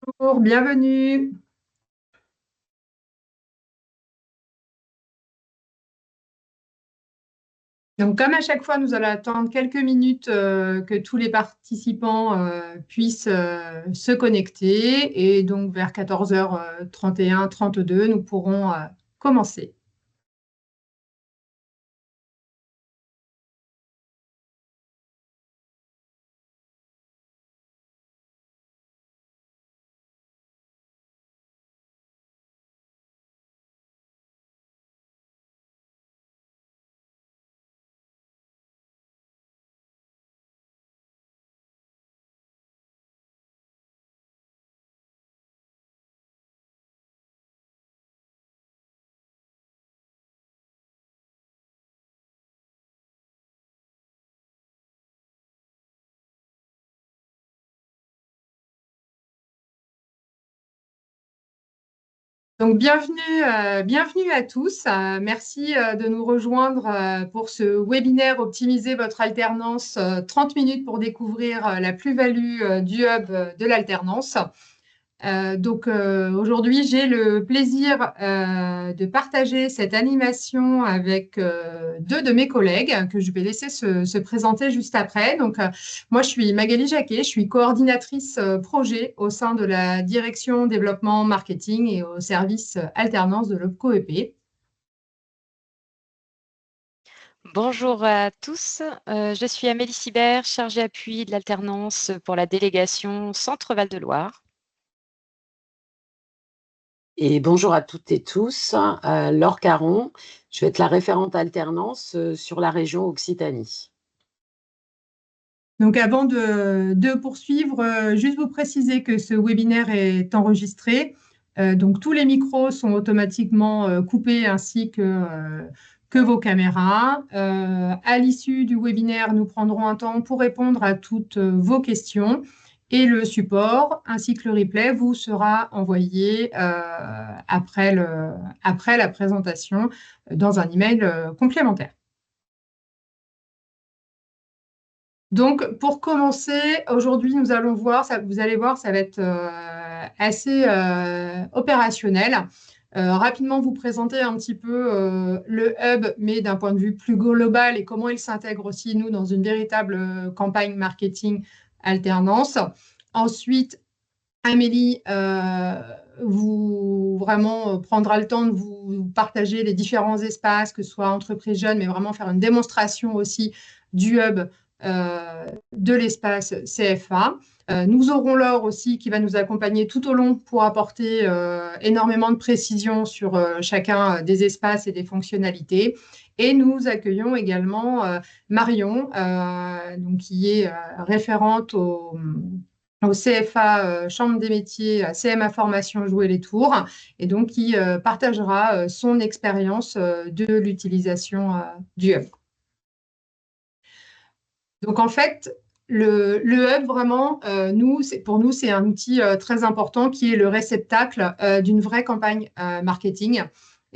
Bonjour, bienvenue. Donc, comme à chaque fois, nous allons attendre quelques minutes que tous les participants puissent se connecter. Et donc, vers 14h31, 32, nous pourrons commencer. Donc, bienvenue à tous. Merci de nous rejoindre pour ce webinaire Optimiser votre alternance, 30 minutes pour découvrir la plus-value du hub de l'alternance. Aujourd'hui, j'ai le plaisir de partager cette animation avec deux de mes collègues que je vais laisser se présenter juste après. Moi, je suis Magali Jacquet, je suis coordinatrice projet au sein de la direction développement marketing et au service alternance de l'OPCO-EP. Bonjour à tous, je suis Amélie Sibert, chargée appui de l'alternance pour la délégation Centre-Val de Loire. Et bonjour à toutes et tous, Laure Caron, je vais être la référente alternance sur la région Occitanie. Donc, avant de poursuivre, juste vous préciser que ce webinaire est enregistré. Donc, tous les micros sont automatiquement coupés ainsi que vos caméras. À l'issue du webinaire, nous prendrons un temps pour répondre à toutes vos questions et le support ainsi que le replay vous sera envoyé après la présentation dans un email complémentaire. Donc, pour commencer, aujourd'hui, nous allons voir, vous allez voir, ça va être assez opérationnel. Rapidement, vous présenter un petit peu le hub, mais d'un point de vue plus global et comment il s'intègre aussi, nous, dans une véritable campagne marketing alternance. Ensuite, Amélie vous vraiment prendra le temps de vous partager les différents espaces, que ce soit entreprise jeune, mais vraiment faire une démonstration aussi du hub de l'espace CFA. Nous aurons Laure aussi qui va nous accompagner tout au long pour apporter énormément de précision sur chacun des espaces et des fonctionnalités. Et nous accueillons également Marion, donc, qui est référente au CFA Chambre des métiers, CMA Formation Jouer les Tours, et donc qui partagera son expérience de l'utilisation du hub. Donc, en fait, le hub, vraiment, pour nous, c'est un outil très important qui est le réceptacle d'une vraie campagne marketing.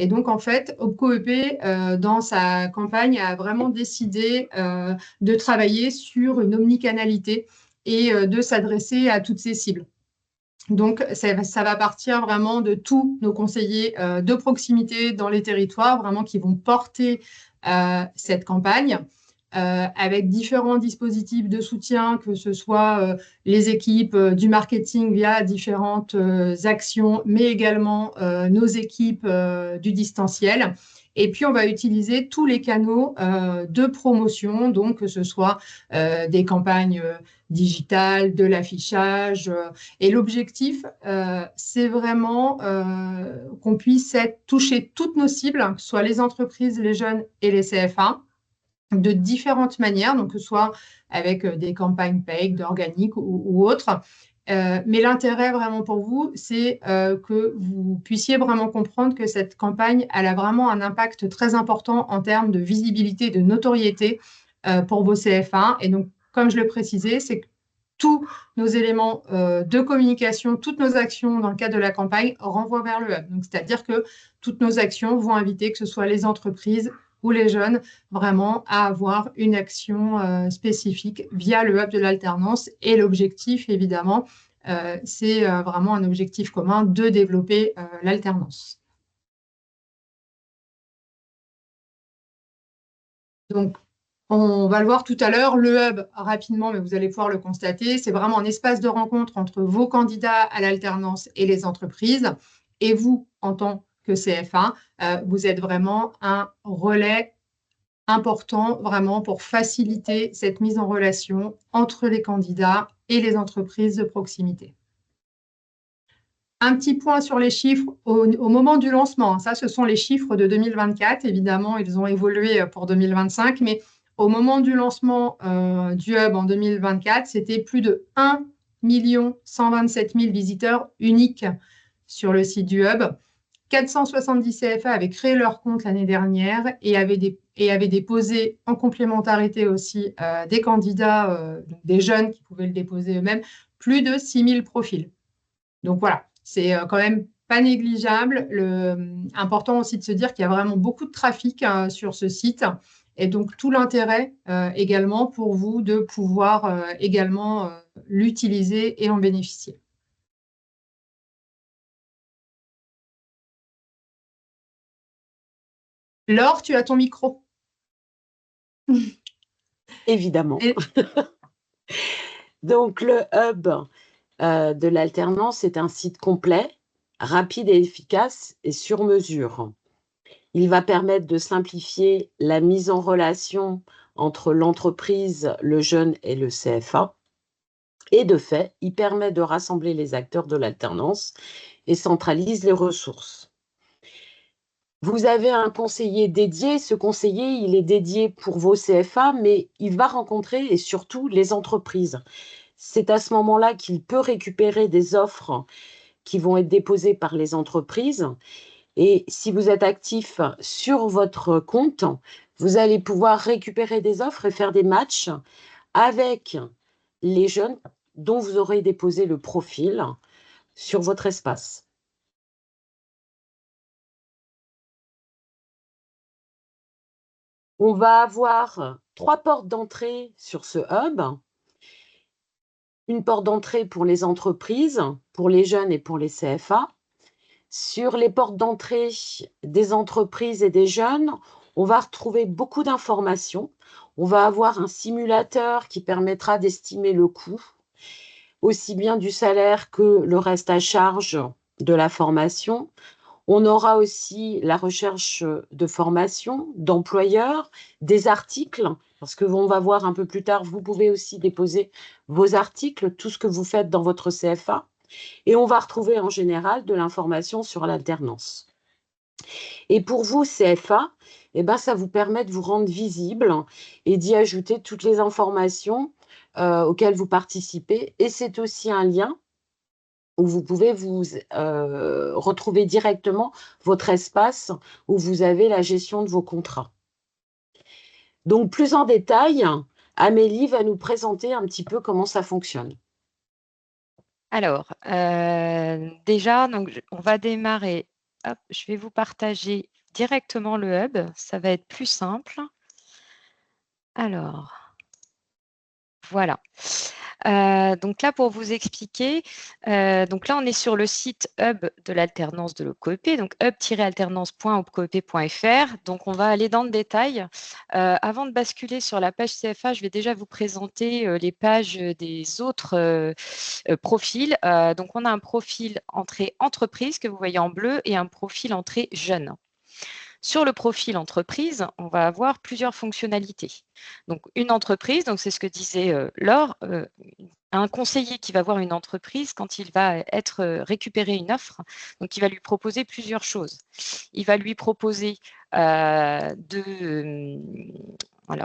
Et donc, en fait, OPCO-EP, dans sa campagne, a vraiment décidé de travailler sur une omnicanalité et de s'adresser à toutes ses cibles. Donc, ça va partir vraiment de tous nos conseillers de proximité dans les territoires, vraiment qui vont porter cette campagne avec différents dispositifs de soutien, que ce soit les équipes du marketing via différentes actions, mais également nos équipes du distanciel. Et puis, on va utiliser tous les canaux de promotion, donc que ce soit des campagnes digitales, de l'affichage. Et l'objectif, c'est vraiment qu'on puisse toucher toutes nos cibles, que ce soit les entreprises, les jeunes et les CFA, de différentes manières, donc que ce soit avec des campagnes paid, organiques ou autres. Mais l'intérêt vraiment pour vous, c'est que vous puissiez vraiment comprendre que cette campagne, elle a vraiment un impact très important en termes de visibilité, de notoriété pour vos CFA. Et donc, comme je le précisais, c'est que tous nos éléments de communication, toutes nos actions dans le cadre de la campagne renvoient vers le hub. Donc, c'est-à-dire que toutes nos actions vont inviter que ce soit les entreprises ou les jeunes vraiment à avoir une action spécifique via le hub de l'alternance. Et l'objectif, évidemment, c'est vraiment un objectif commun de développer l'alternance. Donc, on va le voir tout à l'heure, le hub, rapidement, mais vous allez pouvoir le constater, c'est vraiment un espace de rencontre entre vos candidats à l'alternance et les entreprises. Et vous, en tant que CFA, vous êtes vraiment un relais important, vraiment, pour faciliter cette mise en relation entre les candidats et les entreprises de proximité. Un petit point sur les chiffres au moment du lancement. Ça, ce sont les chiffres de 2024. Évidemment, ils ont évolué pour 2025, mais au moment du lancement du Hub en 2024, c'était plus de 1 127 000 visiteurs uniques sur le site du Hub. 470 CFA avaient créé leur compte l'année dernière et avaient déposé en complémentarité aussi des candidats, des jeunes qui pouvaient le déposer eux-mêmes, plus de 6 000 profils. Donc voilà, c'est quand même pas négligeable. Important aussi de se dire qu'il y a vraiment beaucoup de trafic sur ce site. Et donc, tout l'intérêt également pour vous de pouvoir également l'utiliser et en bénéficier. Laure, tu as ton micro. Évidemment. Donc, le hub de l'alternance est un site complet, rapide et efficace et sur mesure. Il va permettre de simplifier la mise en relation entre l'entreprise, le jeune et le CFA. Et de fait, il permet de rassembler les acteurs de l'alternance et centralise les ressources. Vous avez un conseiller dédié. Ce conseiller, il est dédié pour vos CFA, mais il va rencontrer et surtout les entreprises. C'est à ce moment-là qu'il peut récupérer des offres qui vont être déposées par les entreprises. Et si vous êtes actif sur votre compte, vous allez pouvoir récupérer des offres et faire des matchs avec les jeunes dont vous aurez déposé le profil sur votre espace. On va avoir 3 portes d'entrée sur ce hub. Une porte d'entrée pour les entreprises, pour les jeunes et pour les CFA. Sur les portes d'entrée des entreprises et des jeunes, on va retrouver beaucoup d'informations. On va avoir un simulateur qui permettra d'estimer le coût, aussi bien du salaire que le reste à charge de la formation. On aura aussi la recherche de formation, d'employeurs, des articles, parce que on va voir un peu plus tard, vous pouvez aussi déposer vos articles, tout ce que vous faites dans votre CFA. Et on va retrouver en général de l'information sur l'alternance. Et pour vous, CFA, eh ben, ça vous permet de vous rendre visible et d'y ajouter toutes les informations auxquelles vous participez. Et c'est aussi un lien où vous pouvez vous retrouver directement votre espace où vous avez la gestion de vos contrats. Donc, plus en détail, Amélie va nous présenter un petit peu comment ça fonctionne. Alors, déjà, donc, on va démarrer. Hop, je vais vous partager directement le hub. Ça va être plus simple. Alors, voilà. Donc là, pour vous expliquer, donc là, on est sur le site hub de l'alternance de l'OPCOEP, donc hub-alternance.opcoep.fr. Donc, on va aller dans le détail. Avant de basculer sur la page CFA, je vais déjà vous présenter les pages des autres profils. Donc, on a un profil entrée entreprise que vous voyez en bleu et un profil entrée jeune. Sur le profil entreprise, on va avoir plusieurs fonctionnalités. Donc, une entreprise, donc c'est ce que disait Laure, un conseiller qui va voir une entreprise quand il va récupérer une offre, donc il va lui proposer plusieurs choses. Il va lui proposer alors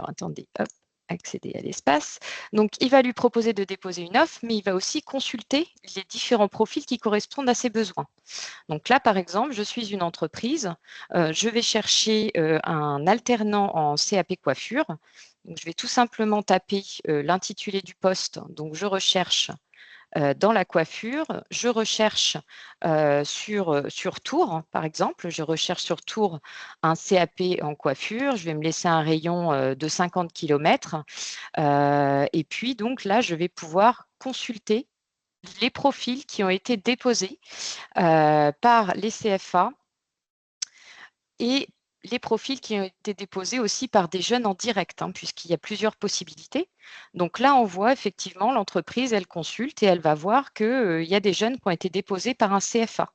attendez, hop, accéder à l'espace. Donc, il va lui proposer de déposer une offre, mais il va aussi consulter les différents profils qui correspondent à ses besoins. Donc là, par exemple, je suis une entreprise, je vais chercher un alternant en CAP coiffure. Donc, je vais tout simplement taper l'intitulé du poste. Donc, je recherche dans la coiffure, je recherche sur Tours, par exemple, je recherche sur Tours un CAP en coiffure, je vais me laisser un rayon de 50 km et puis donc là, je vais pouvoir consulter les profils qui ont été déposés par les CFA et les profils qui ont été déposés aussi par des jeunes en direct, hein, puisqu'il y a plusieurs possibilités. Donc là, on voit effectivement l'entreprise, elle consulte et elle va voir qu'il y a des jeunes qui ont été déposés par un CFA.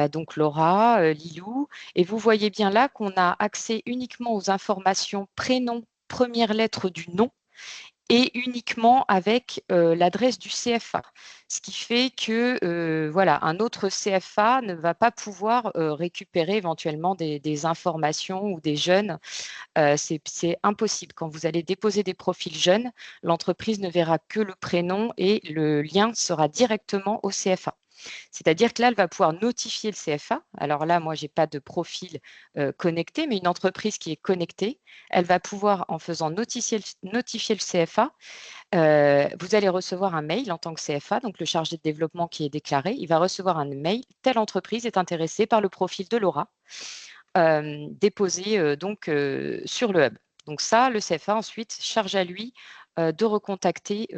Donc Laura, Lilou, et vous voyez bien là qu'on a accès uniquement aux informations prénom, première lettre du nom, et uniquement avec l'adresse du CFA. Ce qui fait que voilà, un autre CFA ne va pas pouvoir récupérer éventuellement des informations ou des jeunes. C'est impossible. Quand vous allez déposer des profils jeunes, l'entreprise ne verra que le prénom et le lien sera directement au CFA. C'est-à-dire que là, elle va pouvoir notifier le CFA. Alors là, moi, je n'ai pas de profil connecté, mais une entreprise qui est connectée, elle va pouvoir, en faisant notifier le CFA, vous allez recevoir un mail en tant que CFA, donc le chargé de développement qui est déclaré, il va recevoir un mail, telle entreprise est intéressée par le profil de Laura, déposé donc sur le hub. Donc ça, le CFA ensuite charge à lui de recontacter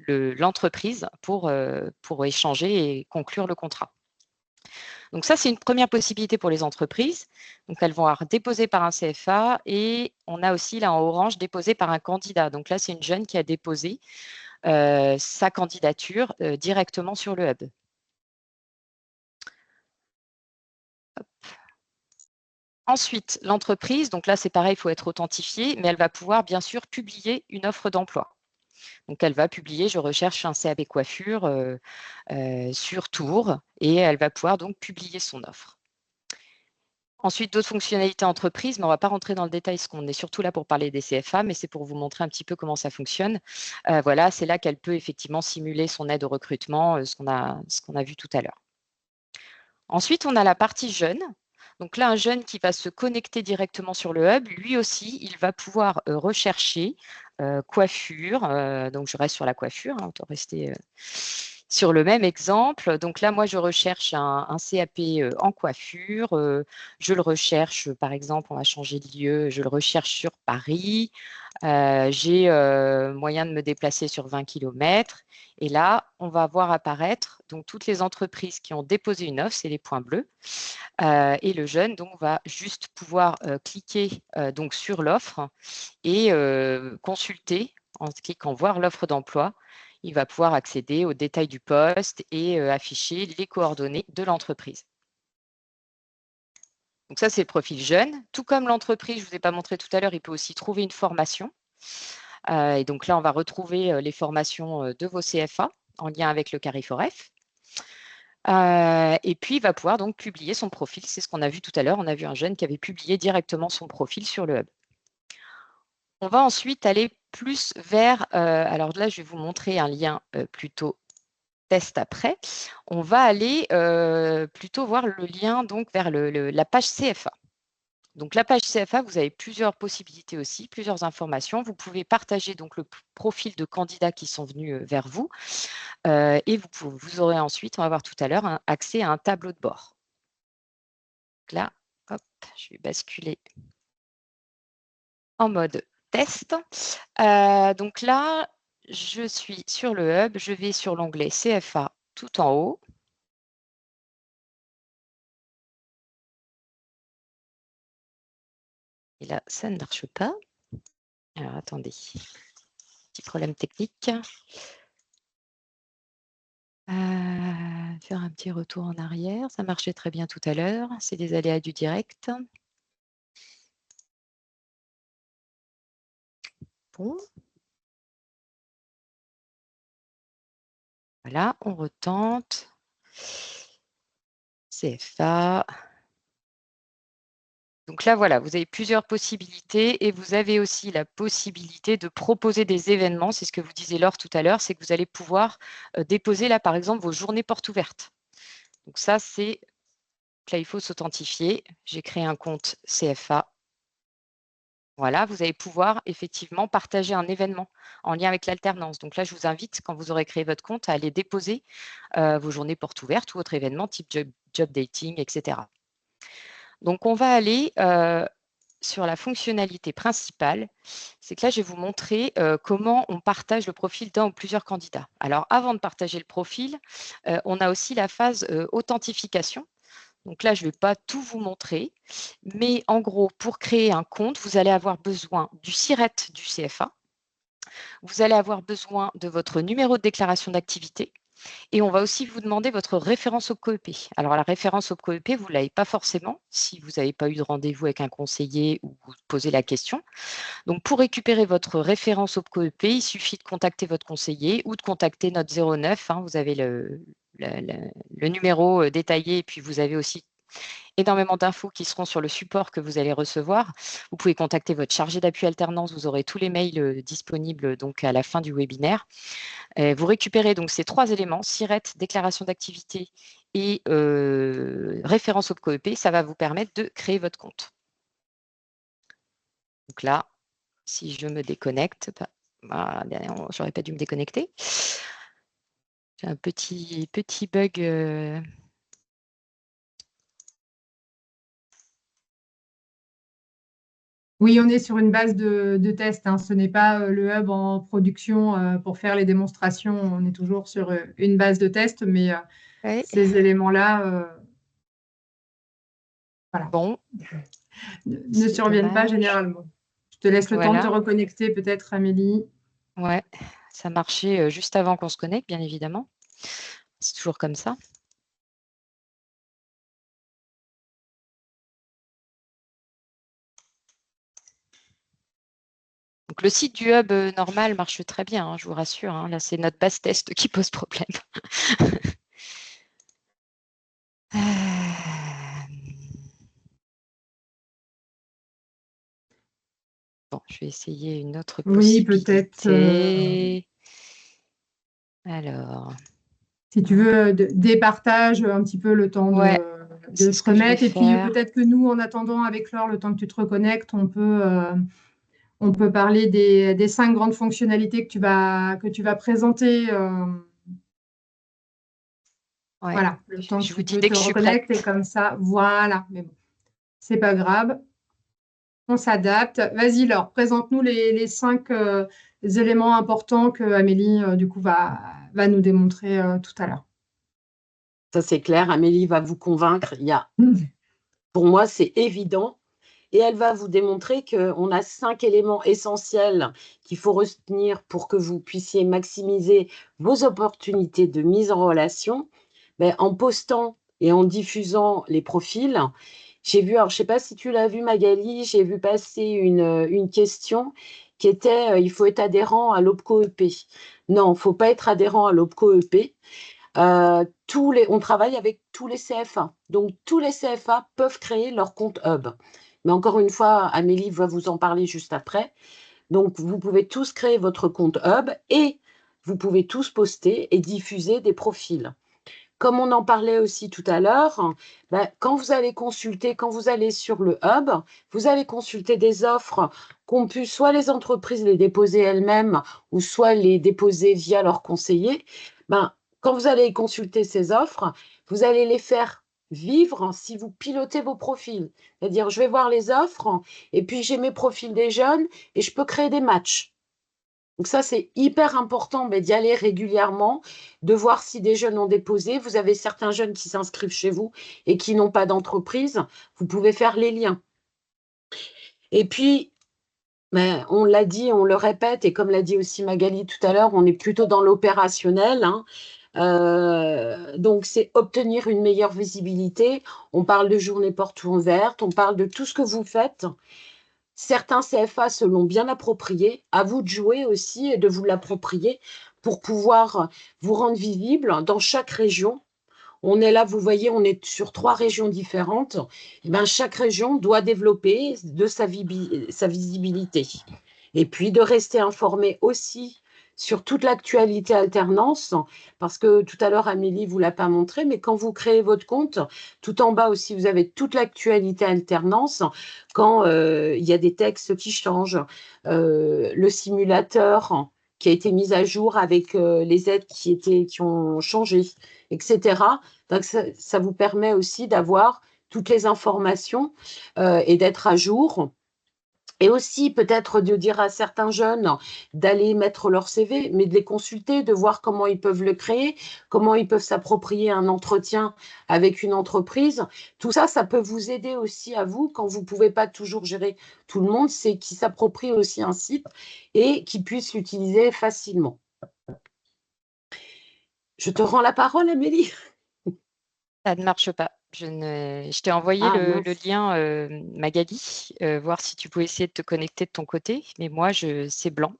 l'entreprise pour échanger et conclure le contrat. Donc ça, c'est une première possibilité pour les entreprises. Donc elles vont avoir déposé par un CFA et on a aussi là en orange déposé par un candidat. Donc là, c'est une jeune qui a déposé sa candidature directement sur le hub. Hop. Ensuite, l'entreprise, donc là c'est pareil, il faut être authentifié, mais elle va pouvoir bien sûr publier une offre d'emploi. Donc elle va publier, je recherche un CAP coiffure sur Tours, et elle va pouvoir donc publier son offre. Ensuite, d'autres fonctionnalités entreprises, mais on ne va pas rentrer dans le détail, parce qu'on est surtout là pour parler des CFA, mais c'est pour vous montrer un petit peu comment ça fonctionne. Voilà, c'est là qu'elle peut effectivement simuler son aide au recrutement, ce qu'on a vu tout à l'heure. Ensuite, on a la partie jeune. Donc là, un jeune qui va se connecter directement sur le hub, lui aussi, il va pouvoir rechercher coiffure. Donc, je reste sur la coiffure, hein, autant rester sur le même exemple. Donc là, moi, je recherche un CAP en coiffure. Je le recherche, par exemple, on va changer de lieu, je le recherche sur Paris. J'ai moyen de me déplacer sur 20 km. Et là, on va voir apparaître donc, toutes les entreprises qui ont déposé une offre, c'est les points bleus. Et le jeune donc, va juste pouvoir cliquer donc, sur l'offre et consulter en cliquant voir l'offre d'emploi. Il va pouvoir accéder aux détails du poste et afficher les coordonnées de l'entreprise. Donc ça, c'est le profil jeune. Tout comme l'entreprise, je ne vous ai pas montré tout à l'heure, il peut aussi trouver une formation. Et donc là, on va retrouver les formations de vos CFA en lien avec le Cariforef. Et puis, il va pouvoir donc publier son profil. C'est ce qu'on a vu tout à l'heure. On a vu un jeune qui avait publié directement son profil sur le hub. On va ensuite aller plus vers, alors là, je vais vous montrer un lien plutôt test après. On va aller plutôt voir le lien donc, vers la page CFA. Donc, la page CFA, vous avez plusieurs possibilités aussi, plusieurs informations. Vous pouvez partager donc, le profil de candidats qui sont venus vers vous. Et vous aurez ensuite, on va voir tout à l'heure, accès à un tableau de bord. Donc là, hop, je vais basculer en mode test. Donc là, je suis sur le hub, je vais sur l'onglet CFA tout en haut. Et là, ça ne marche pas. Alors, attendez, petit problème technique. Faire un petit retour en arrière. Ça marchait très bien tout à l'heure. C'est des aléas du direct. Bon. Voilà, on retente. CFA. Donc là, voilà, vous avez plusieurs possibilités et vous avez aussi la possibilité de proposer des événements. C'est ce que vous disiez Laure tout à l'heure, c'est que vous allez pouvoir déposer là, par exemple, vos journées portes ouvertes. Donc ça, c'est là, il faut s'authentifier. J'ai créé un compte CFA. Voilà, vous allez pouvoir effectivement partager un événement en lien avec l'alternance. Donc là, je vous invite, quand vous aurez créé votre compte, à aller déposer vos journées portes ouvertes ou autres événements type job dating, etc. Donc, on va aller sur la fonctionnalité principale, c'est que là, je vais vous montrer comment on partage le profil d'un ou plusieurs candidats. Alors, avant de partager le profil, on a aussi la phase authentification. Donc là, je ne vais pas tout vous montrer, mais en gros, pour créer un compte, vous allez avoir besoin du SIRET du CFA, vous allez avoir besoin de votre numéro de déclaration d'activité, et on va aussi vous demander votre référence au COEP. Alors, la référence au COEP, vous ne l'avez pas forcément si vous n'avez pas eu de rendez-vous avec un conseiller ou vous posez la question. Donc, pour récupérer votre référence au COEP, il suffit de contacter votre conseiller ou de contacter notre 09. Vous avez le numéro détaillé et puis vous avez aussi énormément d'infos qui seront sur le support que vous allez recevoir. Vous pouvez contacter votre chargé d'appui alternance. Vous aurez tous les mails disponibles donc à la fin du webinaire. Vous récupérez donc ces 3 éléments, SIRET, déclaration d'activité et référence au COEP. Ça va vous permettre de créer votre compte. Donc là, si je me déconnecte, j'aurais pas dû me déconnecter. J'ai un petit bug. Oui, on est sur une base de test. Ce n'est pas le hub en production pour faire les démonstrations. On est toujours sur une base de test, mais Ouais. ces éléments-là, voilà, Bon, ne surviennent pas généralement. Je te laisse le temps de te reconnecter peut-être, Amélie. Ouais, ça marchait juste avant qu'on se connecte, bien évidemment. C'est toujours comme ça. Donc, le site du hub normal marche très bien, je vous rassure. Là, c'est notre base test qui pose problème. Bon, je vais essayer une autre possibilité. Oui, peut-être. Alors. Si tu veux, départage un petit peu le temps de se remettre. Et puis peut-être que nous, en attendant avec Laure, le temps que tu te reconnectes, on peut parler des 5 grandes fonctionnalités que tu vas présenter. Voilà, le temps que je vous tu dis peux dès te que je suis prête. reconnecter comme ça. Voilà, mais bon, c'est pas grave. On s'adapte. Vas-y, Laure, présente-nous les 5 éléments importants que Amélie, du coup, va nous démontrer tout à l'heure. Ça, c'est clair. Amélie va vous convaincre. Pour moi, c'est évident. Et elle va vous démontrer qu'on a 5 éléments essentiels qu'il faut retenir pour que vous puissiez maximiser vos opportunités de mise en relation. En postant et en diffusant les profils, j'ai vu, alors je ne sais pas si tu l'as vu Magali, j'ai vu passer une question qui était il faut être adhérent à l'OPCO-EP. Non, il ne faut pas être adhérent à l'OPCO-EP. On travaille avec tous les CFA. Donc, tous les CFA peuvent créer leur compte hub. Mais encore une fois, Amélie va vous en parler juste après. Donc, vous pouvez tous créer votre compte hub et vous pouvez tous poster et diffuser des profils. Comme on en parlait aussi tout à l'heure, quand vous allez consulter, quand vous allez sur le hub, vous allez consulter des offres qu'ont pu soit les entreprises les déposer elles-mêmes ou soit les déposer via leurs conseillers. Quand vous allez consulter ces offres, vous allez les faire vivre si vous pilotez vos profils. C'est-à-dire, je vais voir les offres et puis j'ai mes profils des jeunes et je peux créer des matchs. Donc ça, c'est hyper important d'y aller régulièrement, de voir si des jeunes ont déposé. Vous avez certains jeunes qui s'inscrivent chez vous et qui n'ont pas d'entreprise. Vous pouvez faire les liens. Et puis, on l'a dit, on le répète, et comme l'a dit aussi Magali tout à l'heure, on est plutôt dans l'opérationnel. Donc, c'est obtenir une meilleure visibilité. On parle de journée porte ouverte, on parle de tout ce que vous faites. Certains CFA se l'ont bien approprié. À vous de jouer aussi et de vous l'approprier pour pouvoir vous rendre visible dans chaque région. On est là, vous voyez, on est sur 3 régions différentes. Chaque région doit développer sa visibilité. Et puis de rester informé aussi sur toute l'actualité alternance, parce que tout à l'heure, Amélie ne vous l'a pas montré, mais quand vous créez votre compte, tout en bas aussi, vous avez toute l'actualité alternance, quand il y a des textes qui changent, le simulateur qui a été mis à jour avec les aides qui ont changé, etc. Donc, ça vous permet aussi d'avoir toutes les informations et d'être à jour Et aussi, peut-être de dire à certains jeunes d'aller mettre leur CV, mais de les consulter, de voir comment ils peuvent le créer, comment ils peuvent s'approprier un entretien avec une entreprise. Tout ça, ça peut vous aider aussi à vous, quand vous ne pouvez pas toujours gérer tout le monde, c'est qu'ils s'approprient aussi un site et qu'ils puissent l'utiliser facilement. Je te rends la parole, Amélie. Ça ne marche pas. Je t'ai envoyé Ah le mince. lien, Magali, voir si tu pouvais essayer de te connecter de ton côté, mais moi, c'est blanc.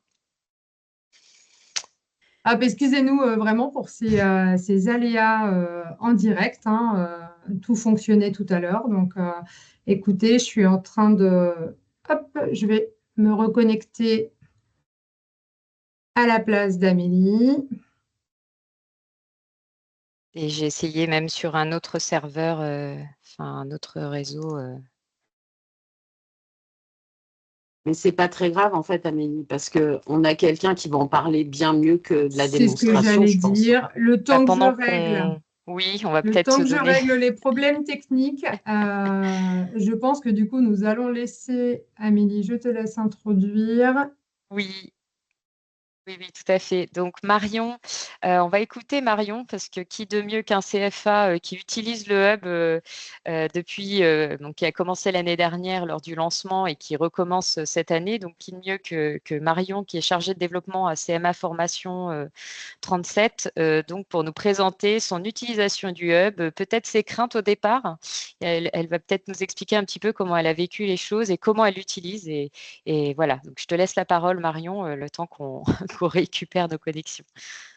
Ah, bah, excusez-nous vraiment pour ces aléas en direct, hein, tout fonctionnait tout à l'heure. Donc, écoutez, je suis en train de... Hop, je vais me reconnecter à la place d'Amélie. Et j'ai essayé même sur un autre serveur, enfin un autre réseau. Mais c'est pas très grave, en fait, Amélie, parce qu'on a quelqu'un qui va en parler bien mieux que de la C'est ce que démonstration, j'allais je pense. dire. Le Bah, temps que je règle, Oui, on va le peut-être temps se que je donner. règle les problèmes techniques, je pense que du coup, nous allons laisser Amélie, je te laisse introduire. Oui, oui, oui, tout à fait. Donc Marion, on va écouter Marion parce que qui de mieux qu'un CFA qui utilise le hub depuis, donc qui a commencé l'année dernière lors du lancement et qui recommence cette année. Donc qui de mieux que Marion qui est chargée de développement à CMA Formation 37, donc pour nous présenter son utilisation du hub, peut-être ses craintes au départ. Elle va peut-être nous expliquer un petit peu comment elle a vécu les choses et comment elle l'utilise. Et voilà, donc je te laisse la parole, Marion, le temps qu'on qu'on récupère nos connexions.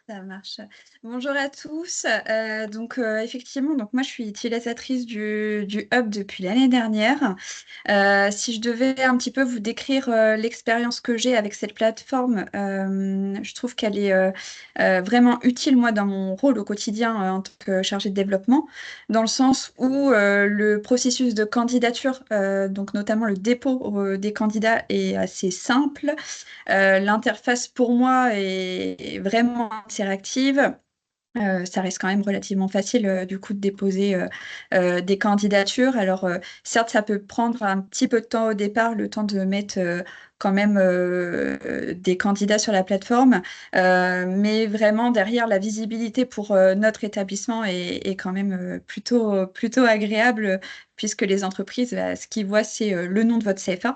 Ça marche. Bonjour à tous. Effectivement, donc moi je suis utilisatrice du hub depuis l'année dernière. Si je devais un petit peu vous décrire l'expérience que j'ai avec cette plateforme, je trouve qu'elle est vraiment utile moi dans mon rôle au quotidien en tant que chargée de développement, dans le sens où le processus de candidature, donc notamment le dépôt des candidats, est assez simple. L'interface pour moi est vraiment interactive. Ça reste quand même relativement facile du coup de déposer des candidatures. Alors certes, ça peut prendre un petit peu de temps au départ, le temps de mettre quand même des candidats sur la plateforme, mais vraiment derrière la visibilité pour notre établissement est quand même plutôt agréable, puisque les entreprises, bah, ce qu'ils voient, c'est le nom de votre CFA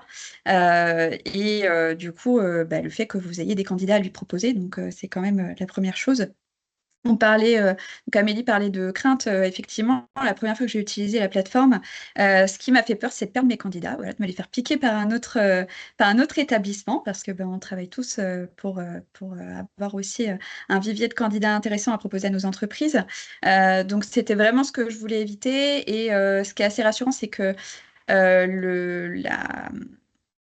du coup bah, le fait que vous ayez des candidats à lui proposer. Donc c'est quand même la première chose. On parlait, donc Amélie parlait de crainte. Effectivement, la première fois que j'ai utilisé la plateforme, ce qui m'a fait peur, c'est de perdre mes candidats, voilà, de me les faire piquer par un autre établissement, parce que ben, on travaille tous pour avoir aussi un vivier de candidats intéressants à proposer à nos entreprises. Donc c'était vraiment ce que je voulais éviter. Et ce qui est assez rassurant, c'est que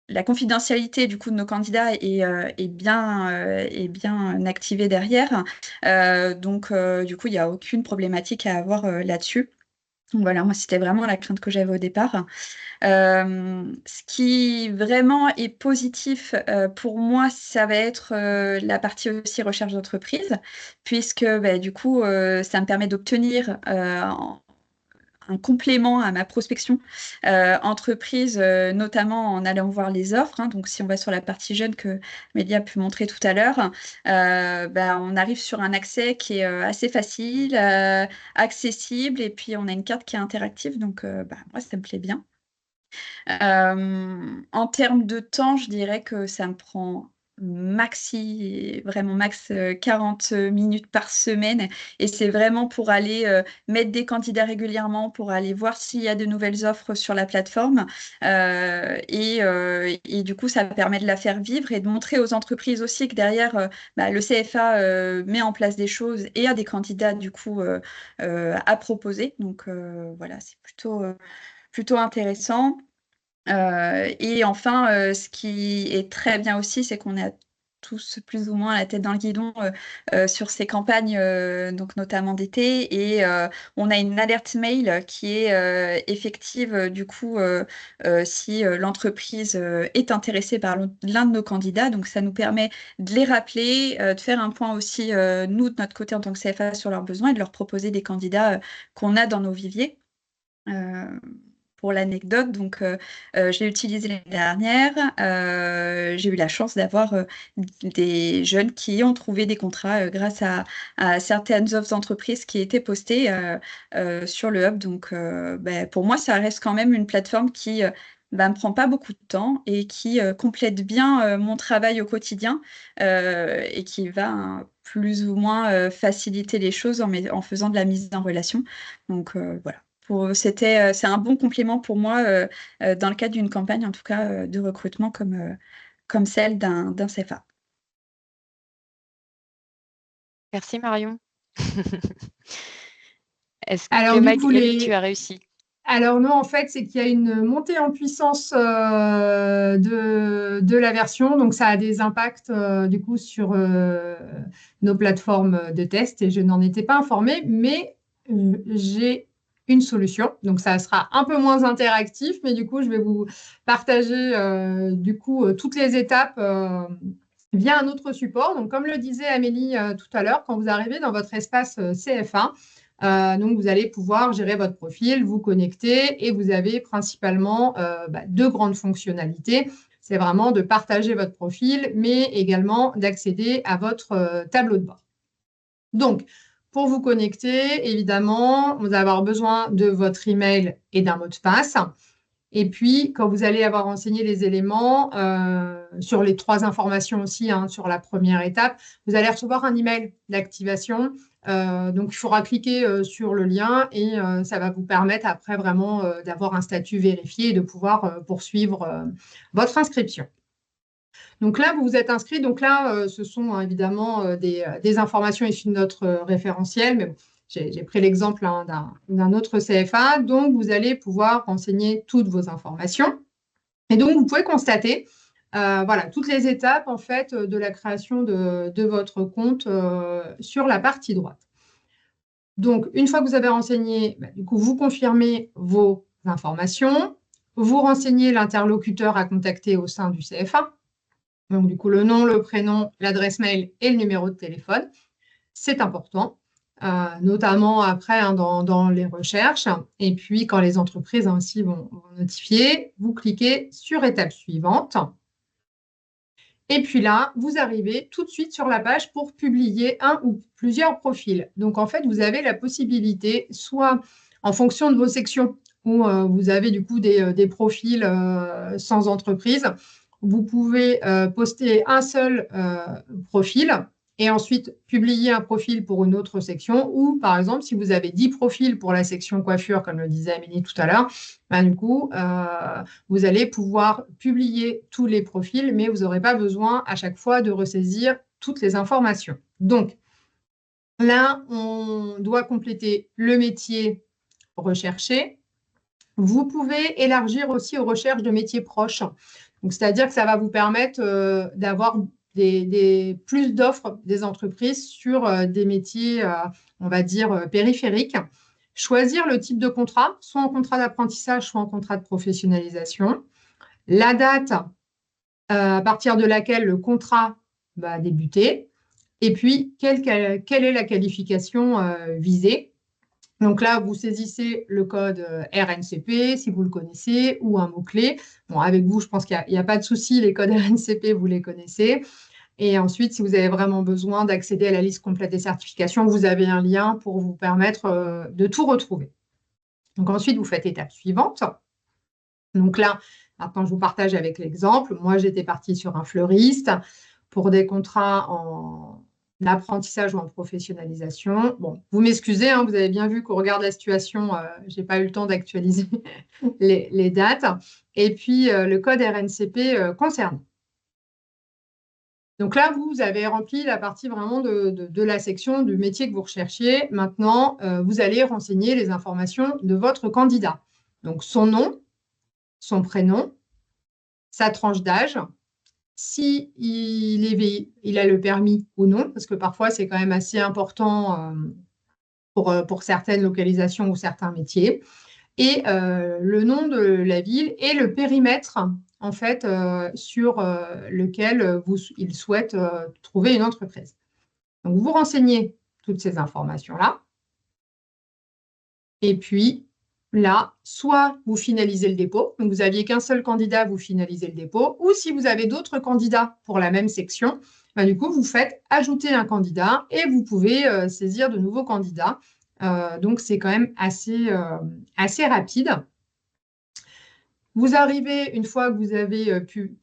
la confidentialité du coup de nos candidats est bien activée derrière. Du coup, il n'y a aucune problématique à avoir là-dessus. Donc voilà, moi, c'était vraiment la crainte que j'avais au départ. Ce qui vraiment est positif pour moi, ça va être la partie aussi recherche d'entreprise, puisque bah, du coup, ça me permet d'obtenir un complément à ma prospection entreprise, notamment en allant voir les offres, hein. Donc, si on va sur la partie jeune que Mélie a pu montrer tout à l'heure, bah, on arrive sur un accès qui est assez facile, accessible, et puis on a une carte qui est interactive. Donc, bah, moi, ça me plaît bien. En termes de temps, je dirais que ça me prend vraiment max 40 minutes par semaine. Et c'est vraiment pour aller mettre des candidats régulièrement, pour aller voir s'il y a de nouvelles offres sur la plateforme. Et du coup, ça permet de la faire vivre et de montrer aux entreprises aussi que derrière, bah, le CFA met en place des choses et a des candidats du coup à proposer. Donc voilà, c'est plutôt intéressant. Et enfin, ce qui est très bien aussi, c'est qu'on a tous plus ou moins la tête dans le guidon sur ces campagnes, donc notamment d'été, et on a une alerte mail qui est effective du coup si l'entreprise est intéressée par l'un de nos candidats. Donc ça nous permet de les rappeler, de faire un point aussi nous de notre côté en tant que CFA sur leurs besoins et de leur proposer des candidats qu'on a dans nos viviers. Euh, pour l'anecdote. Donc, je l'ai utilisé l'année dernière. J'ai eu la chance d'avoir des jeunes qui ont trouvé des contrats grâce à certaines offres d'entreprise qui étaient postées sur le hub. Donc, pour moi, ça reste quand même une plateforme qui me prend pas beaucoup de temps et qui complète bien mon travail au quotidien et qui va plus ou moins faciliter les choses en faisant de la mise en relation. Donc voilà. C'est un bon complément pour moi dans le cadre d'une campagne, en tout cas de recrutement comme celle d'un CFA. Merci Marion. Est-ce Alors, que du coup, Magali, tu as réussi? Alors non, en fait, c'est qu'il y a une montée en puissance de la version, donc ça a des impacts du coup sur nos plateformes de test et je n'en étais pas informée, mais j'ai une solution. Donc ça sera un peu moins interactif, mais du coup, je vais vous partager du coup toutes les étapes via un autre support. Donc comme le disait Amélie tout à l'heure, quand vous arrivez dans votre espace CF1, donc, vous allez pouvoir gérer votre profil, vous connecter et vous avez principalement deux grandes fonctionnalités. C'est vraiment de partager votre profil, mais également d'accéder à votre tableau de bord. Donc, pour vous connecter, évidemment, vous allez avoir besoin de votre email et d'un mot de passe. Et puis, quand vous allez avoir renseigné les éléments sur les 3 informations aussi, sur la première étape, vous allez recevoir un email d'activation. Donc, il faudra cliquer sur le lien et ça va vous permettre après vraiment d'avoir un statut vérifié et de pouvoir poursuivre votre inscription. Donc là, vous vous êtes inscrit. Donc là, ce sont évidemment des informations issues de notre référentiel, mais bon, j'ai pris l'exemple d'un autre CFA. Donc, vous allez pouvoir renseigner toutes vos informations. Et donc, vous pouvez constater voilà, toutes les étapes en fait, de la création de votre compte sur la partie droite. Donc, une fois que vous avez renseigné, du coup, vous confirmez vos informations, vous renseignez l'interlocuteur à contacter au sein du CFA. Donc, du coup, le nom, le prénom, l'adresse mail et le numéro de téléphone. C'est important, notamment après dans les recherches. Et puis, quand les entreprises aussi vont notifier, vous cliquez sur étape suivante. Et puis là, vous arrivez tout de suite sur la page pour publier un ou plusieurs profils. Donc, en fait, vous avez la possibilité, soit en fonction de vos sections, où vous avez du coup des profils sans entreprise, vous pouvez poster un seul profil et ensuite publier un profil pour une autre section. Ou, par exemple, si vous avez 10 profils pour la section coiffure, comme le disait Amélie tout à l'heure, du coup, vous allez pouvoir publier tous les profils, mais vous n'aurez pas besoin à chaque fois de ressaisir toutes les informations. Donc, là, on doit compléter le métier recherché. Vous pouvez élargir aussi aux recherches de métiers proches. Donc, c'est-à-dire que ça va vous permettre d'avoir plus d'offres des entreprises sur des métiers, on va dire, périphériques. Choisir le type de contrat, soit en contrat d'apprentissage, soit en contrat de professionnalisation. La date à partir de laquelle le contrat va débuter. Et puis, quelle est la qualification visée. Donc là, vous saisissez le code RNCP, si vous le connaissez, ou un mot-clé. Bon, avec vous, je pense qu'il n'y a pas de souci, les codes RNCP, vous les connaissez. Et ensuite, si vous avez vraiment besoin d'accéder à la liste complète des certifications, vous avez un lien pour vous permettre de tout retrouver. Donc ensuite, vous faites étape suivante. Donc là, maintenant, je vous partage avec l'exemple. Moi, j'étais partie sur un fleuriste pour des contrats en apprentissage ou en professionnalisation. Bon, vous m'excusez, vous avez bien vu qu'au regard de la situation, je n'ai pas eu le temps d'actualiser les dates. Et puis, le code RNCP concerné. Donc là, vous avez rempli la partie vraiment de la section du métier que vous recherchiez. Maintenant, vous allez renseigner les informations de votre candidat. Donc, son nom, son prénom, sa tranche d'âge, si il a le permis ou non, parce que parfois, c'est quand même assez important pour certaines localisations ou certains métiers, et le nom de la ville et le périmètre en fait sur lequel il souhaite trouver une entreprise. Donc, vous renseignez toutes ces informations-là. Et puis, là, soit vous finalisez le dépôt, donc vous n'aviez qu'un seul candidat, vous finalisez le dépôt, ou si vous avez d'autres candidats pour la même section, du coup, vous faites ajouter un candidat et vous pouvez saisir de nouveaux candidats. Donc, c'est quand même assez rapide. Vous arrivez, une fois que vous avez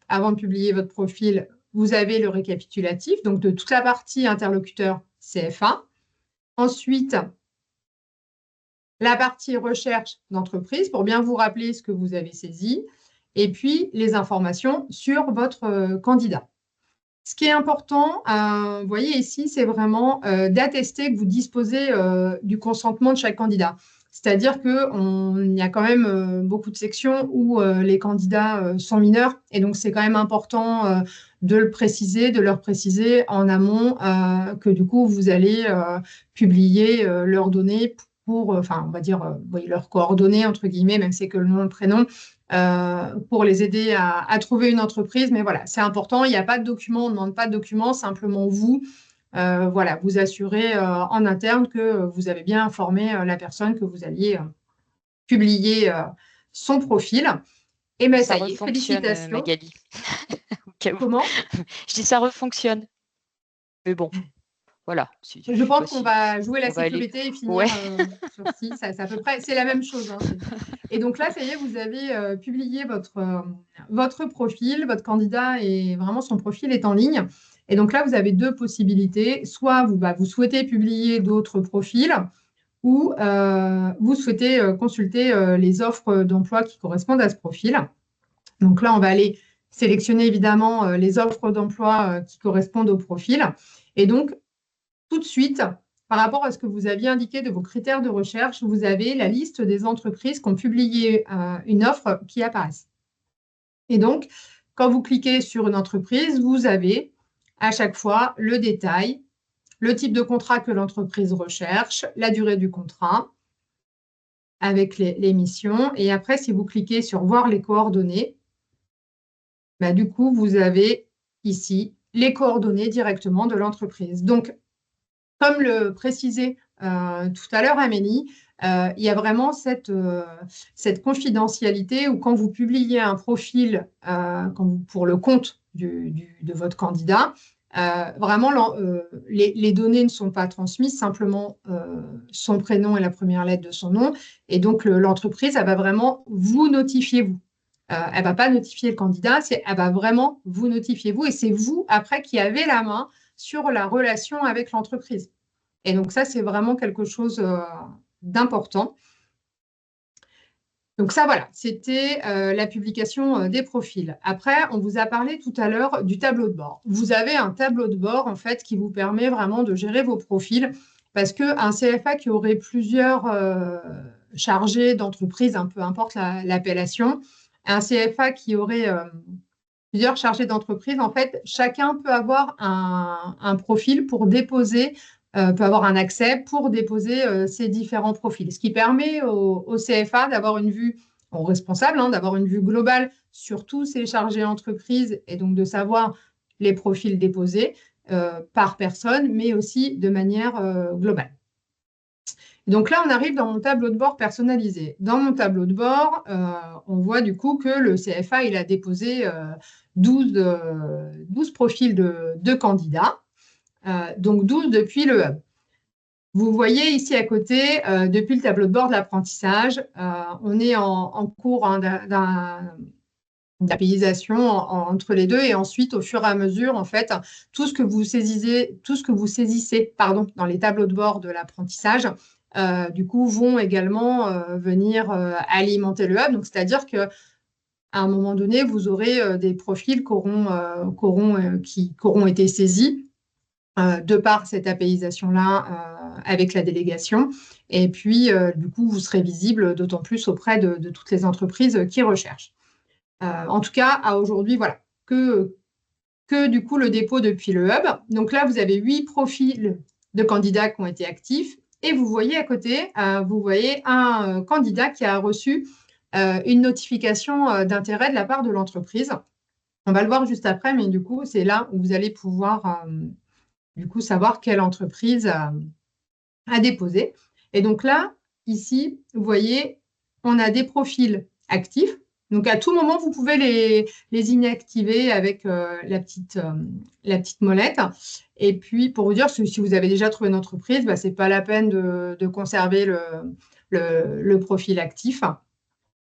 avant de publier votre profil, vous avez le récapitulatif, donc de toute la partie interlocuteur CFA. Ensuite, la partie recherche d'entreprise pour bien vous rappeler ce que vous avez saisi. Et puis, les informations sur votre candidat. Ce qui est important, vous voyez ici, c'est vraiment d'attester que vous disposez du consentement de chaque candidat. C'est-à-dire qu'il y a quand même beaucoup de sections où les candidats sont mineurs. Et donc, c'est quand même important de le préciser, de leur préciser en amont que du coup, vous allez publier leurs données enfin, on va dire, leurs coordonnées, entre guillemets, même si c'est que le nom et le prénom, pour les aider à trouver une entreprise. Mais voilà, c'est important. Il n'y a pas de document, on ne demande pas de document, simplement vous, voilà, vous assurez en interne que vous avez bien informé la personne que vous alliez publier son profil. Et bien, ça y est, félicitations. Magali. Comment? Je dis ça refonctionne. Mais bon. Voilà. Je pense qu'on va jouer la sécurité et finir sur 6. C'est à peu près, c'est la même chose. Hein. Et donc là, ça y est, vous avez publié votre profil, votre candidat et vraiment son profil est en ligne. Et donc là, vous avez deux possibilités. Soit vous souhaitez publier d'autres profils ou vous souhaitez consulter les offres d'emploi qui correspondent à ce profil. Donc là, on va aller sélectionner évidemment les offres d'emploi qui correspondent au profil. Et donc, tout de suite, par rapport à ce que vous aviez indiqué de vos critères de recherche, vous avez la liste des entreprises qui ont publié une offre qui apparaissent. Et donc, quand vous cliquez sur une entreprise, vous avez à chaque fois le détail, le type de contrat que l'entreprise recherche, la durée du contrat avec les missions. Et après, si vous cliquez sur « Voir les coordonnées », du coup, vous avez ici les coordonnées directement de l'entreprise. Donc, comme le précisait tout à l'heure Amélie, il y a vraiment cette confidentialité où quand vous publiez un profil pour le compte de votre candidat, vraiment les données ne sont pas transmises, simplement son prénom et la première lettre de son nom. Et donc, l'entreprise, elle va vraiment vous notifier, vous. Elle ne va pas notifier le candidat, elle va vraiment vous notifier, vous. Et c'est vous, après, qui avez la main sur la relation avec l'entreprise. Et donc, ça, c'est vraiment quelque chose d'important. Donc, ça, voilà, c'était la publication des profils. Après, on vous a parlé tout à l'heure du tableau de bord. Vous avez un tableau de bord, en fait, qui vous permet vraiment de gérer vos profils parce qu'un CFA qui aurait plusieurs chargés d'entreprise, peu importe l'appellation, un CFA qui aurait plusieurs chargés d'entreprise, en fait, chacun peut avoir un profil pour déposer, peut avoir un accès pour déposer ces différents profils. Ce qui permet au CFA d'avoir une vue, au responsable, d'avoir une vue globale sur tous ces chargés d'entreprise et donc de savoir les profils déposés par personne, mais aussi de manière globale. Donc là, on arrive dans mon tableau de bord personnalisé. Dans mon tableau de bord, on voit du coup que le CFA, il a déposé 12 profils de candidats, donc 12 depuis le hub. Vous voyez ici à côté, depuis le tableau de bord de l'apprentissage, on est en cours d'apéisation entre les deux et ensuite, au fur et à mesure, en fait, tout ce que vous saisissez dans les tableaux de bord de l'apprentissage, du coup, vont également venir alimenter le hub. Donc, c'est-à-dire qu'à un moment donné, vous aurez des profils qui auront été saisis de par cette apéisation-là avec la délégation. Et puis, du coup, vous serez visible d'autant plus auprès de toutes les entreprises qui recherchent. En tout cas, à aujourd'hui, voilà, que du coup le dépôt depuis le hub. Donc là, vous avez 8 profils de candidats qui ont été actifs. Et vous voyez à côté, vous voyez un candidat qui a reçu une notification d'intérêt de la part de l'entreprise. On va le voir juste après, mais du coup, c'est là où vous allez pouvoir du coup savoir quelle entreprise a déposé. Et donc là, ici, vous voyez on a des profils actifs. Donc, à tout moment, vous pouvez les inactiver avec la petite molette. Et puis, pour vous dire, si vous avez déjà trouvé une entreprise, ce n'est pas la peine de conserver le profil actif.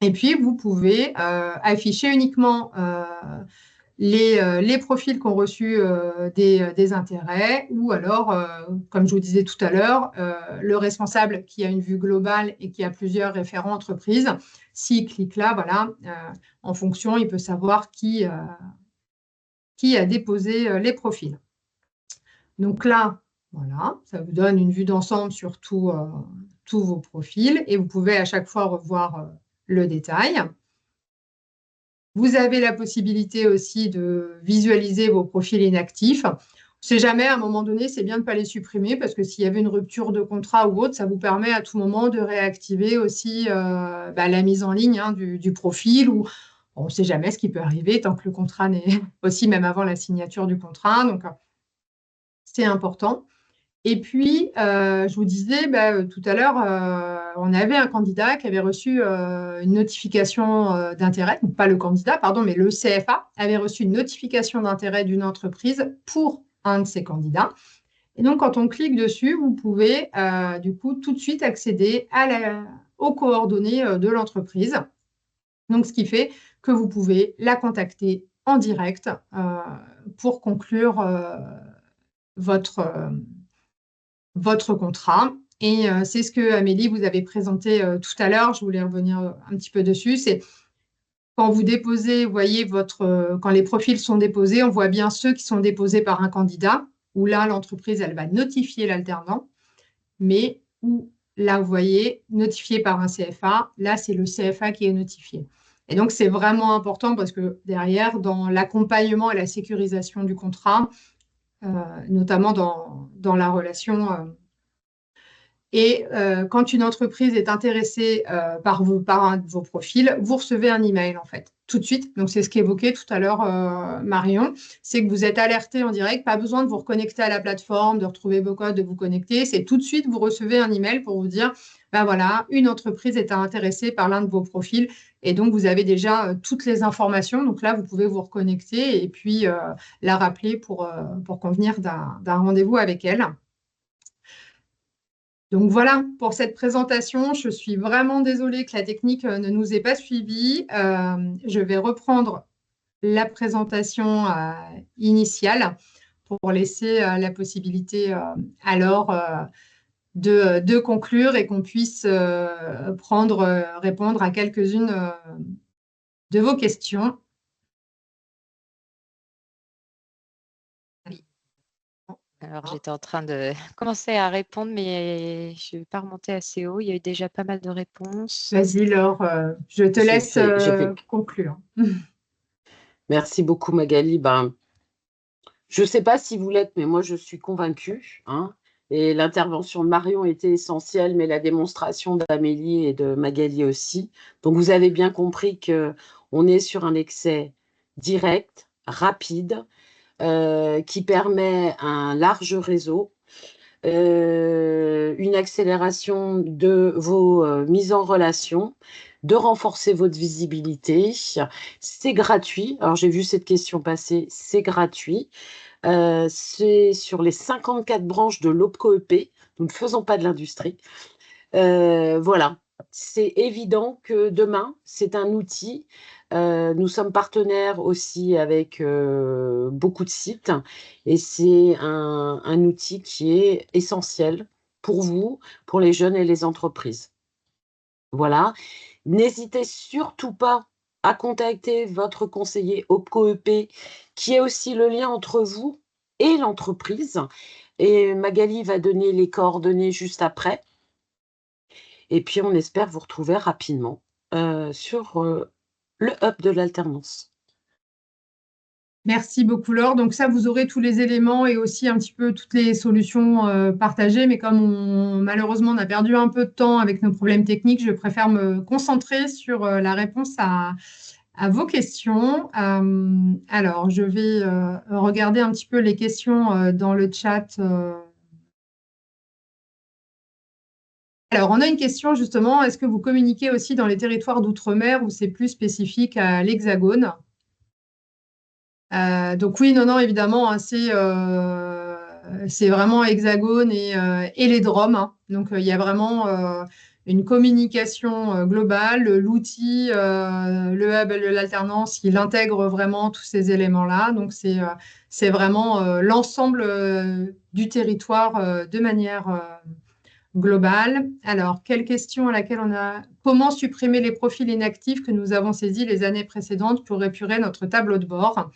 Et puis, vous pouvez afficher uniquement les profils qui ont reçu des intérêts ou alors, comme je vous disais tout à l'heure, le responsable qui a une vue globale et qui a plusieurs référents entreprises, s'il clique là, voilà, en fonction, il peut savoir qui a déposé les profils. Donc là, voilà, ça vous donne une vue d'ensemble sur tous vos profils et vous pouvez à chaque fois revoir le détail. Vous avez la possibilité aussi de visualiser vos profils inactifs. On ne sait jamais, à un moment donné, c'est bien de ne pas les supprimer parce que s'il y avait une rupture de contrat ou autre, ça vous permet à tout moment de réactiver aussi la mise en ligne du profil ou on ne sait jamais ce qui peut arriver tant que le contrat n'est aussi même avant la signature du contrat. Donc, c'est important. Et puis, je vous disais tout à l'heure, on avait un candidat qui avait reçu une notification d'intérêt, pas le candidat, pardon, mais le CFA avait reçu une notification d'intérêt d'une entreprise pour un de ses candidats. Et donc, quand on clique dessus, vous pouvez du coup tout de suite accéder aux coordonnées de l'entreprise. Donc, ce qui fait que vous pouvez la contacter en direct pour conclure votre contrat. Et c'est ce que Amélie vous avait présenté tout à l'heure. Je voulais revenir un petit peu dessus. C'est quand vous déposez, vous voyez, quand les profils sont déposés, on voit bien ceux qui sont déposés par un candidat, où là, l'entreprise, elle va notifier l'alternant. Mais où là, vous voyez, notifié par un CFA, là, c'est le CFA qui est notifié. Et donc, c'est vraiment important parce que derrière, dans l'accompagnement et la sécurisation du contrat, notamment dans la relation. Et quand une entreprise est intéressée par un de vos profils, vous recevez un email en fait, tout de suite. Donc, c'est ce qu'évoquait tout à l'heure Marion, c'est que vous êtes alerté en direct, pas besoin de vous reconnecter à la plateforme, de retrouver vos codes, de vous connecter. C'est tout de suite, vous recevez un email pour vous dire, voilà, une entreprise est intéressée par l'un de vos profils. Et donc, vous avez déjà toutes les informations. Donc là, vous pouvez vous reconnecter et puis la rappeler pour convenir d'un rendez-vous avec elle. Donc voilà pour cette présentation. Je suis vraiment désolée que la technique ne nous ait pas suivis. Je vais reprendre la présentation initiale pour laisser la possibilité alors de conclure et qu'on puisse répondre à quelques-unes de vos questions. Alors, j'étais en train de commencer à répondre, mais je ne vais pas remonter assez haut. Il y a eu déjà pas mal de réponses. Vas-y, Laure, je te laisse conclure. Merci beaucoup, Magali. Je ne sais pas si vous l'êtes, mais moi, je suis convaincue. Et l'intervention de Marion était essentielle, mais la démonstration d'Amélie et de Magali aussi. Donc, vous avez bien compris qu'on est sur un accès direct, rapide, qui permet un large réseau, une accélération de vos mises en relation, de renforcer votre visibilité. C'est gratuit. Alors, j'ai vu cette question passer. C'est gratuit. C'est sur les 54 branches de l'OPCO-EP. Nous ne faisons pas de l'industrie. Voilà. C'est évident que demain, c'est un outil. Nous sommes partenaires aussi avec beaucoup de sites et c'est un outil qui est essentiel pour vous, pour les jeunes et les entreprises. Voilà. N'hésitez surtout pas à contacter votre conseiller OPCO-EP qui est aussi le lien entre vous et l'entreprise. Et Magali va donner les coordonnées juste après. Et puis, on espère vous retrouver rapidement sur le hub de l'alternance. Merci beaucoup, Laure. Donc ça, vous aurez tous les éléments et aussi un petit peu toutes les solutions partagées. Mais comme malheureusement, on a perdu un peu de temps avec nos problèmes techniques, je préfère me concentrer sur la réponse à vos questions. Alors, je vais regarder un petit peu les questions dans le chat. Alors, on a une question justement, est-ce que vous communiquez aussi dans les territoires d'outre-mer ou c'est plus spécifique à l'Hexagone? Donc oui, non, évidemment, hein, c'est vraiment Hexagone et les DROM, hein. Donc il y a vraiment une communication globale. L'outil, le hub, l'alternance, il intègre vraiment tous ces éléments-là. Donc c'est vraiment l'ensemble du territoire de manière globale. Alors, quelle question à laquelle on a... Comment supprimer les profils inactifs que nous avons saisis les années précédentes pour épurer notre tableau de bord?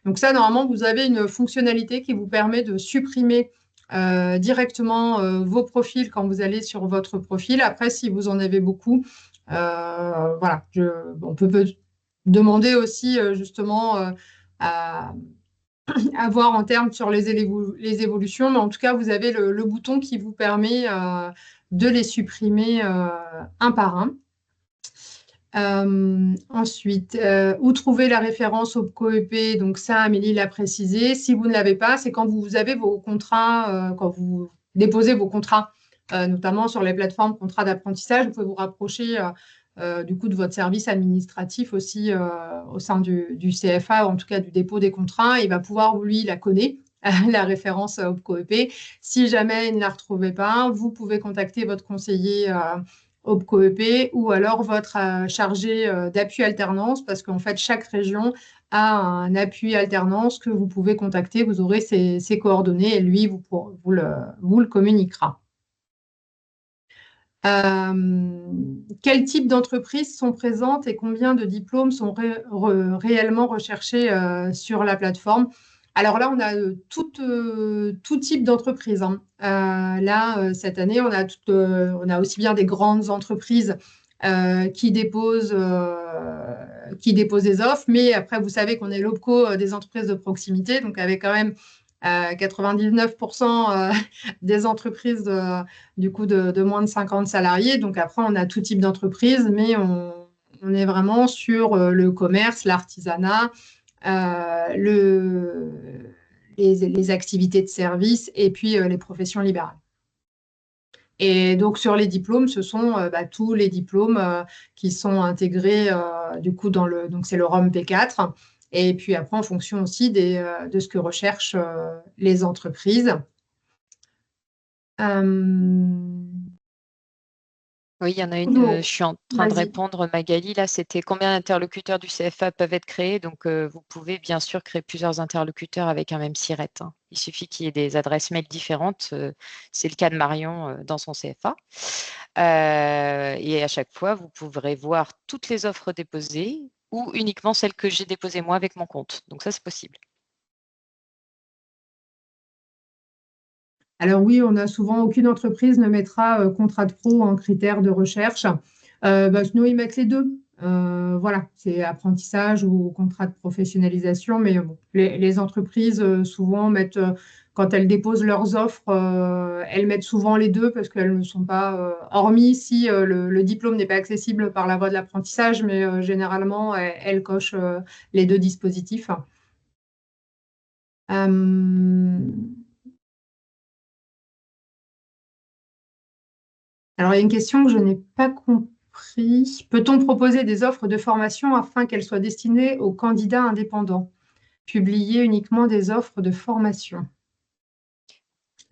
Donc ça, normalement, vous avez une fonctionnalité qui vous permet de supprimer directement vos profils quand vous allez sur votre profil. Après, si vous en avez beaucoup, voilà, on peut demander aussi justement à voir en termes sur les évolutions, mais en tout cas, vous avez le bouton qui vous permet de les supprimer un par un. Ensuite, où trouver la référence au COEP? Donc ça, Amélie l'a précisé. Si vous ne l'avez pas, c'est quand vous avez vos contrats, quand vous déposez vos contrats, notamment sur les plateformes contrats d'apprentissage, vous pouvez vous rapprocher du coup de votre service administratif aussi au sein du CFA, ou en tout cas du dépôt des contrats. Il va pouvoir, lui, la connaître, la référence au COEP. Si jamais il ne la retrouvait pas, vous pouvez contacter votre conseiller au COEP ou alors votre chargé d'appui alternance, parce qu'en fait, chaque région a un appui alternance que vous pouvez contacter. Vous aurez ses coordonnées et lui vous le communiquera. Quel type d'entreprises sont présentes et combien de diplômes sont réellement recherchés sur la plateforme? Alors là, on a tout type d'entreprise, hein. Là, cette année, on a aussi bien des grandes entreprises qui déposent des offres, mais après, vous savez qu'on est l'OPCO des entreprises de proximité, donc avec quand même 99% des entreprises du coup de moins de 50 salariés. Donc après, on a tout type d'entreprise, mais on est vraiment sur le commerce, l'artisanat, les activités de service et puis les professions libérales. Et donc sur les diplômes, ce sont tous les diplômes qui sont intégrés du coup donc c'est le ROM P4. Et puis après, en fonction aussi de ce que recherchent les entreprises. Oui, il y en a une, Bon, je suis en train de vas-y. répondre, Magali, là, c'était combien d'interlocuteurs du CFA peuvent être créés? Donc, vous pouvez bien sûr créer plusieurs interlocuteurs avec un même SIRET, hein. Il suffit qu'il y ait des adresses mail différentes. C'est le cas de Marion dans son CFA. Et à chaque fois, vous pourrez voir toutes les offres déposées ou uniquement celles que j'ai déposées moi avec mon compte. Donc ça, c'est possible. Alors oui, on a souvent, aucune entreprise ne mettra contrat de pro en critère de recherche. Sinon, ils mettent les deux. Voilà, c'est apprentissage ou contrat de professionnalisation. Mais bon, les entreprises, souvent, mettent, quand elles déposent leurs offres, elles mettent souvent les deux parce qu'elles ne sont pas, hormis si le diplôme n'est pas accessible par la voie de l'apprentissage, mais généralement, elles cochent les deux dispositifs. Alors, il y a une question que je n'ai pas compris. Peut-on proposer des offres de formation afin qu'elles soient destinées aux candidats indépendants? Publier uniquement des offres de formation.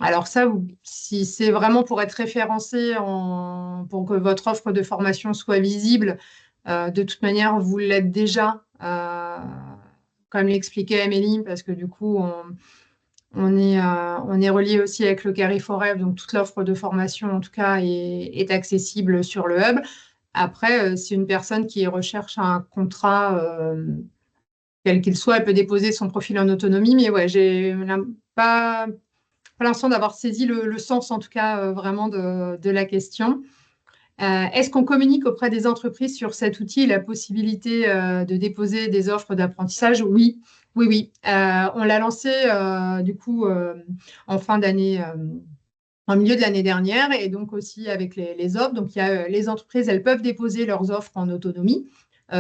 Alors ça, si c'est vraiment pour être référencé, pour que votre offre de formation soit visible, de toute manière, vous l'êtes déjà, comme l'expliquait Amélie, parce que du coup, on est relié aussi avec le Carry Forever, donc toute l'offre de formation, en tout cas, est accessible sur le hub. Après, si une personne qui recherche un contrat, quel qu'il soit, elle peut déposer son profil en autonomie. Mais ouais, j'ai pas l'impression d'avoir saisi le sens, en tout cas, vraiment de la question. Est-ce qu'on communique auprès des entreprises sur cet outil et la possibilité de déposer des offres d'apprentissage? Oui, oui, oui. On l'a lancé du coup en fin d'année, en milieu de l'année dernière, et donc aussi avec les offres. Donc, il y a les entreprises, elles peuvent déposer leurs offres en autonomie.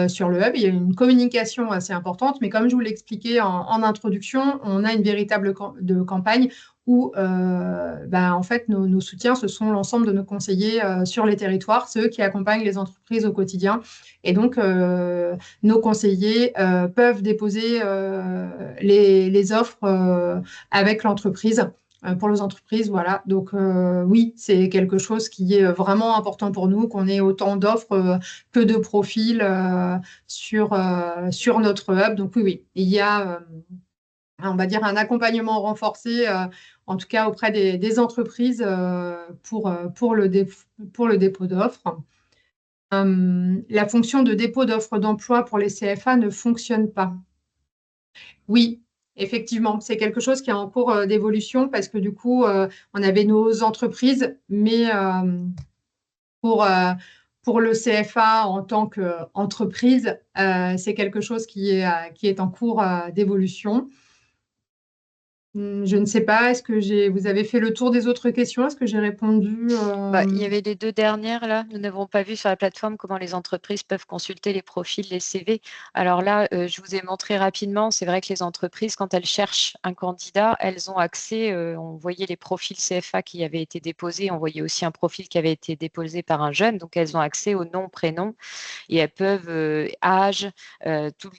sur le hub. Il y a une communication assez importante, mais comme je vous l'expliquais en introduction, on a une véritable campagne où en fait, nos soutiens, ce sont l'ensemble de nos conseillers sur les territoires, ceux qui accompagnent les entreprises au quotidien. Et donc, nos conseillers peuvent déposer les offres avec l'entreprise. Pour les entreprises, voilà. Donc, oui, c'est quelque chose qui est vraiment important pour nous, qu'on ait autant d'offres que de profils sur notre hub. Donc, oui, il y a, on va dire, un accompagnement renforcé, en tout cas auprès des entreprises pour le dépôt d'offres. La fonction de dépôt d'offres d'emploi pour les CFA ne fonctionne pas. Oui, effectivement, c'est quelque chose qui est en cours d'évolution parce que du coup, on avait nos entreprises, mais pour le CFA en tant qu'entreprise, c'est quelque chose qui est en cours d'évolution. Je ne sais pas, est-ce que vous avez fait le tour des autres questions? Est-ce que j'ai répondu Il y avait les 2 dernières là. Nous n'avons pas vu sur la plateforme comment les entreprises peuvent consulter les profils, les CV. Alors là, je vous ai montré rapidement, c'est vrai que les entreprises, quand elles cherchent un candidat, elles ont accès, on voyait les profils CFA qui avaient été déposés, on voyait aussi un profil qui avait été déposé par un jeune, donc elles ont accès au nom, prénom, et elles peuvent, âge,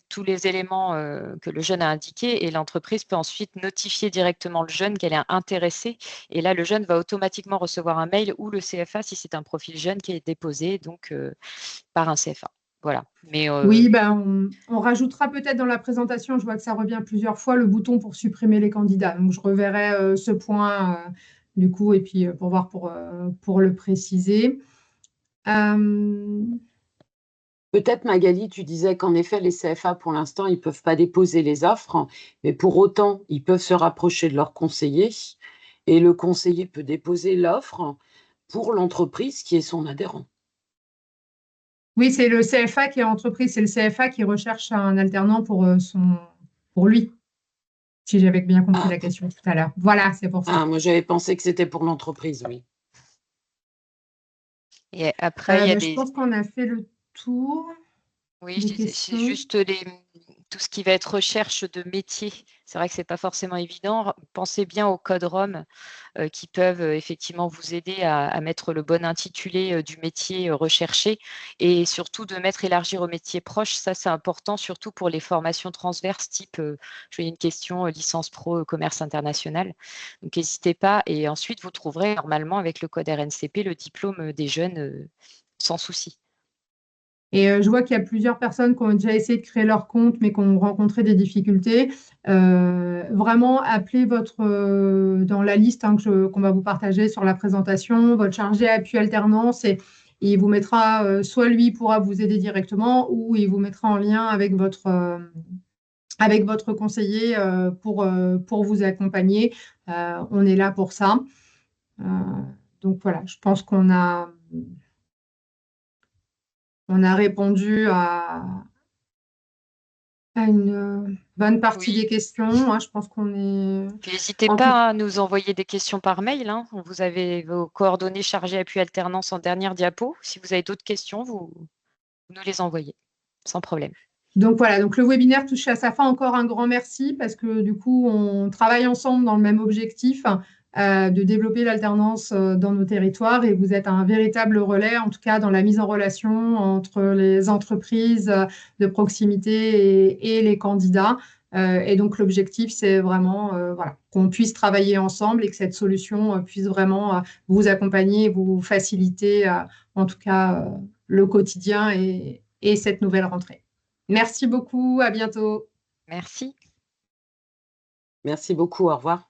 tous les éléments que le jeune a indiqués, et l'entreprise peut ensuite notifier directement le jeune qu'elle est intéressée, et là, le jeune va automatiquement recevoir un mail ou le CFA si c'est un profil jeune qui est déposé donc par un CFA. Voilà. Mais Oui, on rajoutera peut-être dans la présentation, je vois que ça revient plusieurs fois, le bouton pour supprimer les candidats. Donc, je reverrai ce point du coup, et puis pour voir pour le préciser. Peut-être, Magali, tu disais qu'en effet, les CFA, pour l'instant, ils ne peuvent pas déposer les offres, mais pour autant, ils peuvent se rapprocher de leur conseiller et le conseiller peut déposer l'offre pour l'entreprise qui est son adhérent. Oui, c'est le CFA qui est entreprise, c'est le CFA qui recherche un alternant pour lui, si j'avais bien compris la question tout à l'heure. Voilà, c'est pour ça. Moi, j'avais pensé que c'était pour l'entreprise, oui. Et après, il y a Je pense qu'on a fait le tour. Oui, c'est juste tout ce qui va être recherche de métier. C'est vrai que ce n'est pas forcément évident. Pensez bien aux codes ROM qui peuvent effectivement vous aider à mettre le bon intitulé du métier recherché et surtout de mettre élargir au métier proche. Ça, c'est important, surtout pour les formations transverses type, je voyais une question, licence pro commerce international. Donc, n'hésitez pas. Et ensuite, vous trouverez normalement avec le code RNCP le diplôme des jeunes sans souci. Et je vois qu'il y a plusieurs personnes qui ont déjà essayé de créer leur compte, mais qui ont rencontré des difficultés. Vraiment, appelez dans la liste qu'on va vous partager sur la présentation, votre chargé appui alternance, et il vous mettra, soit lui pourra vous aider directement, ou il vous mettra en lien avec votre conseiller pour vous accompagner. On est là pour ça. Donc voilà, je pense qu'on a répondu à une bonne partie des questions. Moi, je pense qu'on est. N'hésitez pas à nous envoyer des questions par mail. Vous avez vos coordonnées chargées appui alternance en dernière diapo. Si vous avez d'autres questions, vous nous les envoyez sans problème. Donc voilà, donc le webinaire touche à sa fin. Encore un grand merci parce que du coup, on travaille ensemble dans le même objectif de développer l'alternance dans nos territoires et vous êtes un véritable relais, en tout cas dans la mise en relation entre les entreprises de proximité et les candidats. Et donc l'objectif, c'est vraiment qu'on puisse travailler ensemble et que cette solution puisse vraiment vous accompagner et vous faciliter, en tout cas, le quotidien et cette nouvelle rentrée. Merci beaucoup, à bientôt. Merci. Merci beaucoup, au revoir.